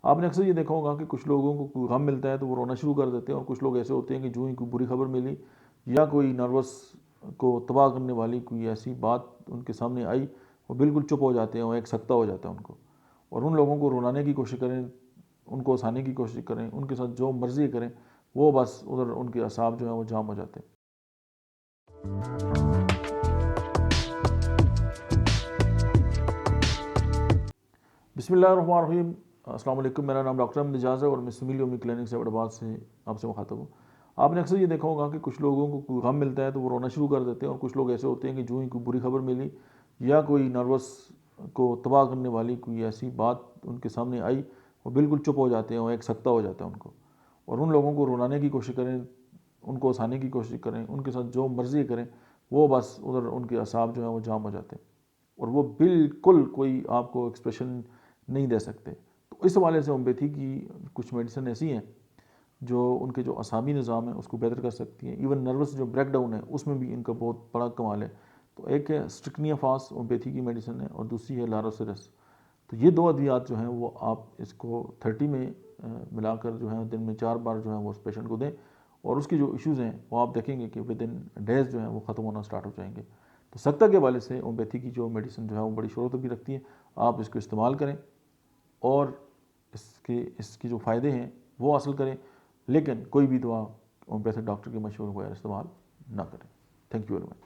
आपने अक्सर ये देखा होगा कि कुछ लोगों को कोई गम मिलता है तो वो रोना शुरू कर देते हैं, और कुछ लोग ऐसे होते हैं कि जो ही कोई बुरी खबर मिली या कोई नर्वस को तबाह करने वाली कोई ऐसी बात उनके सामने आई, वो बिल्कुल चुप हो जाते हैं, वो एक सकता हो जाता है उनको। और उन लोगों को रुलाने की कोशिश करें, उनको हंसाने की कोशिश करें, उनके साथ जो मर्ज़ी करें, वो बस उधर उनके असाब जो हैं वो जाम हो जाते हैं। बिस्मिल्लाहिर्रहमानिर्रहीम। अस्सलाम वालेकुम। मेरा नाम डॉक्टर अहमद एजाज़ है और मैं सिमिल योमी क्लिनिक से हैदराबाद से आपसे मुखातब हूँ। आपने अक्सर ये देखा होगा कि कुछ लोगों को कोई गम मिलता है तो वो रोना शुरू कर देते हैं, और कुछ लोग ऐसे होते हैं कि जो ही कोई बुरी खबर मिली या कोई नर्वस को तबाह करने वाली कोई ऐसी बात उनके सामने आई, वो बिल्कुल चुप हो जाते हैं, वो एक सकता हो जाता है उनको। और उन लोगों को रुलाने की कोशिश करें, उनको हंसाने की कोशिश करें, उनके साथ जो मर्ज़ी करें, वो बस उधर उनके असाब जो हैं वो जाम हो जाते हैं, और वो बिल्कुल कोई आपको एक्सप्रेशन नहीं दे सकते। तो इस हवाले से होम्योपैथी की कुछ मेडिसिन ऐसी हैं जो उनके जो असाबी निज़ाम है उसको बेहतर कर सकती हैं। इवन नर्वस जो ब्रेकडाउन है उसमें भी इनका बहुत बड़ा कमाल है। तो एक है स्ट्रिकनिया फास, होम्योपैथी की मेडिसिन है, और दूसरी है लारोसिरस। तो ये 2 अद्वियात जो हैं वो आप इसको 30 में मिलाकर जो है दिन में 4 बार जो है वो उस पेशेंट को दें, और उसकी जो इश्यूज़ हैं वो आप देखेंगे कि विद इन डेज़ जो हैं वो ख़त्म होना स्टार्ट हो जाएंगे। तो सख्ता के हवाले से होम्योपैथी की जो मेडिसिन जो है वो बड़ी शरोत भी रखती है। आप इसको इस्तेमाल करें और इसके जो फ़ायदे हैं वो हासिल करें, लेकिन कोई भी दवा होम्योपैथिक डॉक्टर के मशवरे बगैर इस्तेमाल ना करें। Thank you very much.